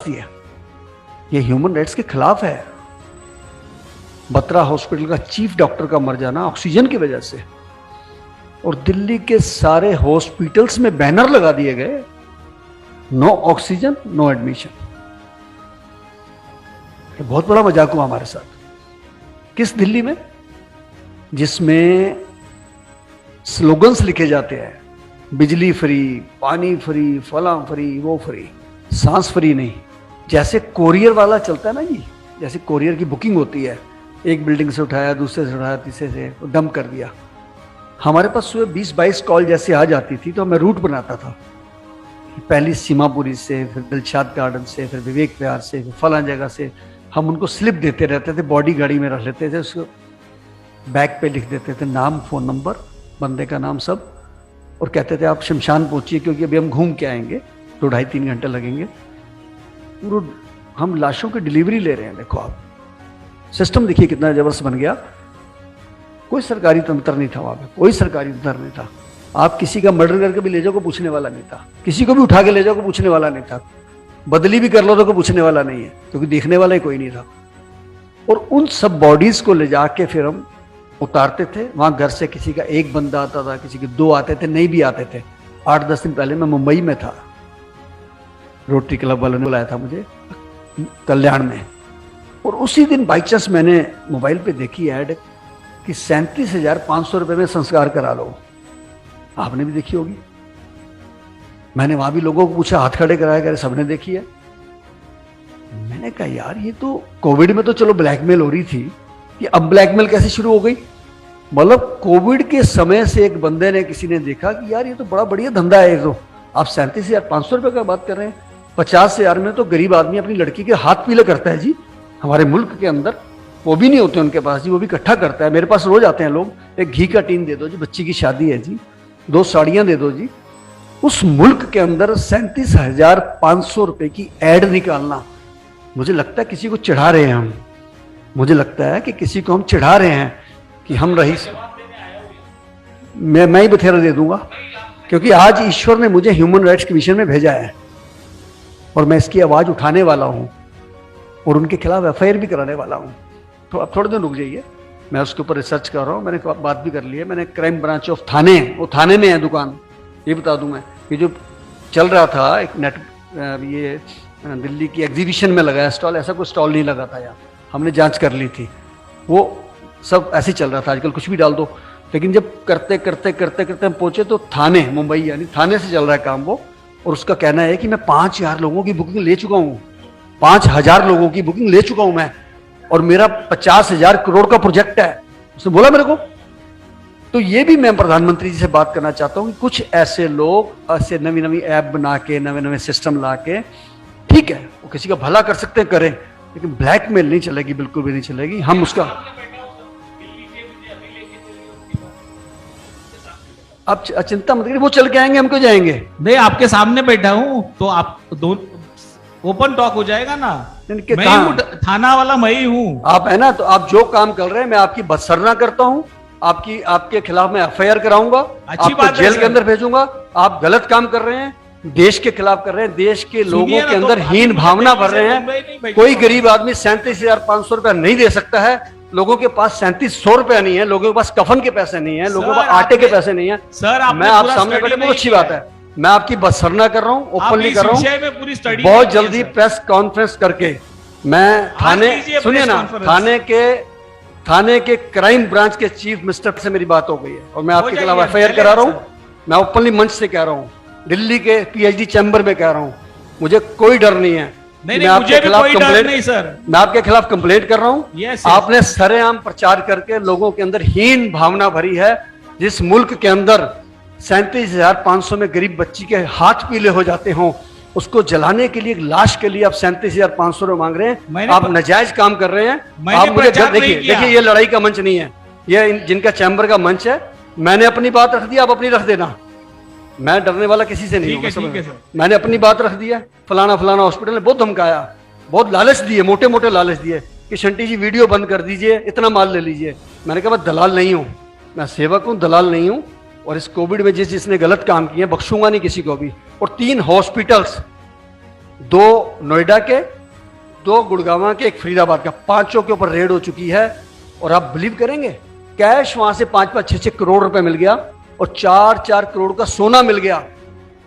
है, ये human rights के खिलाफ है। बत्रा हॉस्पिटल का चीफ डॉक्टर का मर जाना ऑक्सीजन की वजह से, और दिल्ली के सारे हॉस्पिटल्स में बैनर लगा दिए गए, नो ऑक्सीजन नो एडमिशन। ये बहुत बड़ा मजाक हुआ हमारे साथ। किस दिल्ली में जिसमें स्लोगन्स लिखे जाते हैं, बिजली फ्री, पानी फ्री, फला फ्री, वो फ्री, सांस फ्री नहीं। जैसे कोरियर वाला चलता है ना जी, जैसे कोरियर की बुकिंग होती है, एक बिल्डिंग से उठाया, दूसरे से उठाया, तीसरे से डंप कर दिया। हमारे पास सुबह 20-22 कॉल जैसे आ जाती थी तो मैं रूट बनाता था, पहली सीमापुरी से, फिर दिलशाद गार्डन से, फिर विवेक विहार से, फिर फला जगह से। हम उनको स्लिप देते रहते थे, बॉडी गाड़ी में रख लेते थे, उसको बैग पे लिख देते थे, नाम, फ़ोन नंबर, बंदे का नाम सब, और कहते थे आप शमशान पहुंचिए क्योंकि अभी हम घूम के आएंगे, 2-2.5-3 घंटे लगेंगे। हम लाशों की डिलीवरी ले रहे हैं। देखो आप सिस्टम देखिए कितना जबरदस्त बन गया। कोई सरकारी तंत्र नहीं था वहां पे, कोई सरकारी तंत्र नहीं था। आप किसी का मर्डर करके भी ले जाओ को पूछने वाला नहीं था, किसी को भी उठा के ले जाओ को पूछने वाला नहीं था, बदली भी कर लो तो कोई पूछने वाला नहीं है, क्योंकि देखने वाला ही कोई नहीं था। और उन सब बॉडीज को ले जाके फिर हम उतारते थे। वहां घर से किसी का एक बंदा आता था, किसी के 2 आते थे, नहीं भी आते थे। 8-10 दिन पहले मैं मुंबई में था, रोटरी क्लब वालों ने बुलाया था मुझे कल्याण में, और उसी दिन बाई चांस मैंने मोबाइल पे देखी ऐड कि 37,500 रुपये में संस्कार करा लो। आपने भी देखी होगी। मैंने वहां भी लोगों को पूछा, हाथ खड़े कराया, करे सबने देखी है। मैंने कहा यार ये तो कोविड में तो चलो ब्लैकमेल हो रही थी, ये अब ब्लैकमेल कैसे शुरू हो गई? मतलब कोविड के समय से एक बंदे ने, किसी ने देखा कि यार ये तो बड़ा बढ़िया धंधा है। ये तो आप 37,500 रुपये का बात कर रहे हैं। 50,000 में तो गरीब आदमी अपनी लड़की के हाथ पीले करता है जी। हमारे मुल्क के अंदर वो भी नहीं होते उनके पास जी, वो भी इकट्ठा करता है। मेरे पास रोज आते हैं लोग, एक घी का टीन दे दो जी, बच्ची की शादी है जी, 2 साड़ियां दे दो जी। उस मुल्क के अंदर 37,500 रुपए की एड निकालना, मुझे लगता है किसी को चिढ़ा रहे हैं हम। मुझे लगता है कि किसी को हम चिढ़ा रहे हैं कि हम रईस, मैं ही बथेरा दे दूंगा, क्योंकि आज ईश्वर ने मुझे ह्यूमन राइट्स के विषय में भेजा है और मैं इसकी आवाज उठाने वाला हूं और उनके खिलाफ एफआईआर भी कराने वाला हूं। तो अब थोड़े दिन रुक जाइए, मैं उसके ऊपर रिसर्च कर रहा हूं। मैंने बात भी कर ली है, मैंने क्राइम ब्रांच ऑफ थाने, वो थाने में है दुकान, ये बता दूं मैं। ये जो चल रहा था एक नेट, ये दिल्ली की एग्जीबिशन में लगाया स्टॉल, ऐसा कोई स्टॉल नहीं लगा था यहाँ, हमने जांच कर ली थी। वो सब ऐसे ही चल रहा था, आजकल कुछ भी डाल दो। लेकिन जब करते करते करते करते हम पहुंचे तो थाने, मुंबई यानी थाने से चल रहा है काम वो, और उसका कहना है कि मैं 5,000 लोगों की बुकिंग ले चुका हूं, 5,000 लोगों की बुकिंग ले चुका हूं मैं, और मेरा 50,000 करोड़ का प्रोजेक्ट है, उसने बोला मेरे को। तो ये भी मैं प्रधानमंत्री जी से बात करना चाहता हूं कि कुछ ऐसे लोग ऐसे नवी नवी ऐप बना के, नवे नवे सिस्टम ला के, ठीक है वो किसी का भला कर सकते हैं, करें, लेकिन ब्लैकमेल नहीं चलेगी, बिल्कुल भी नहीं चलेगी। हम उसका आप चिंता मत करिए, वो चल के आएंगे, हम क्यों जाएंगे? नहीं, आपके सामने बैठा हूं तो आप ओपन टॉक हो जाएगा ना। मैं हूं थाना वाला, मैं ही हूं। आप है ना, तो आप जो काम कर रहे हैं मैं आपकी बदसरना करता हूं, आपके खिलाफ मैं एफआईआर कराऊंगा, आपको जेल के अंदर भेजूंगा। आप गलत काम कर रहे हैं, देश के खिलाफ कर रहे हैं, देश के लोगों के अंदर हीन भावना भर रहे हैं। कोई गरीब आदमी 37,500 रुपया नहीं दे सकता है। लोगों के पास 3700 रुपया नहीं है, लोगों के पास कफन के पैसे नहीं है, लोगों के पास आटे के पैसे नहीं है। सर मैं आप सामने बैठे, बहुत अच्छी बात है, मैं आपकी बदसरना कर रहा हूँ, ओपनली कर रहा हूँ। बहुत जल्दी प्रेस कॉन्फ्रेंस करके मैं थाने, सुनिए ना, थाने के क्राइम ब्रांच के चीफ मिनिस्टर से मेरी बात हो गई है और मैं आपके खिलाफ एफआईआर करा रहा हूँ। मैं ओपनली मंच से कह रहा हूँ, दिल्ली के पीएचडी चैम्बर में कह रहा हूँ, मुझे कोई डर नहीं है। नहीं, मैं आपके खिलाफ कंप्लेंट नहीं सर, मैं आपके खिलाफ कंप्लेंट कर रहा हूं। आपने सरेआम प्रचार करके लोगों के अंदर हीन भावना भरी है। जिस मुल्क के अंदर 37,500 में गरीब बच्ची के हाथ पीले हो जाते हों, उसको जलाने के लिए, एक लाश के लिए आप 37,500 रुपये मांग रहे हैं। आप नाजायज काम कर रहे हैं। आप मुझे देखिए, ये लड़ाई का मंच नहीं है, ये जिनका चैम्बर का मंच है। मैंने अपनी बात रख दी, आप अपनी रख देना। मैं डरने वाला किसी से नहीं हूं। मैंने अपनी बात रख दी है। फलाना फलाना हॉस्पिटल ने बहुत धमकाया, बहुत लालच दिए, मोटे मोटे लालच दिए कि शंटी जी वीडियो बंद कर दीजिए, इतना माल ले लीजिए। मैंने कहा मैं दलाल नहीं हूं, मैं सेवक हूं, दलाल नहीं हूं। और इस कोविड में जिसने गलत काम किए बख्शूंगा नहीं किसी को भी। और 3 हॉस्पिटल्स 2 नोएडा के, 2 गुड़गांव के, एक फरीदाबाद का, 5 के ऊपर रेड हो चुकी है। और आप बिलीव करेंगे, कैश वहां से 5-5, 6-6 करोड़ रुपए मिल गया और 4-4 करोड़ का सोना मिल गया।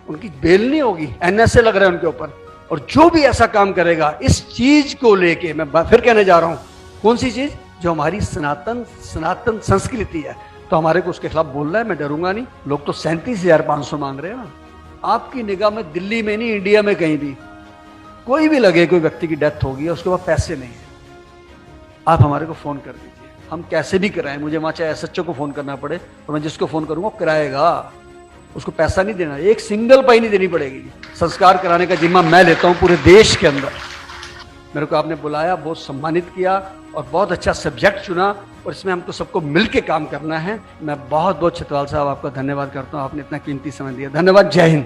उनकी बेल नहीं होगी, एनएसए लग रहा है उनके ऊपर। और जो भी ऐसा काम करेगा इस चीज को लेके, मैं फिर कहने जा रहा हूं, कौन सी चीज? जो हमारी सनातन संस्कृति है, तो हमारे को उसके खिलाफ बोलना है। मैं डरूंगा नहीं। लोग तो 37,500 मांग रहे हैं ना। आपकी निगाह में दिल्ली में नहीं, इंडिया में कहीं भी कोई भी लगे कोई व्यक्ति की डेथ होगी और उसके पास पैसे नहीं है, आप हमारे को फोन कर दीजिए, हम कैसे भी कराएं। मुझे वहां चाहे एसएचओ को फोन करना पड़े तो मैं जिसको फोन करूंगा कराएगा। उसको पैसा नहीं देना, एक सिंगल पाई नहीं देनी पड़ेगी। संस्कार कराने का जिम्मा मैं लेता हूं पूरे देश के अंदर। मेरे को आपने बुलाया, बहुत सम्मानित किया और बहुत अच्छा सब्जेक्ट चुना और इसमें हमको सबको मिलके काम करना है। मैं बहुत बहुत छितवाल साहब आपका धन्यवाद करता हूं, आपने इतना कीमती समय दिया। धन्यवाद। जय हिंद।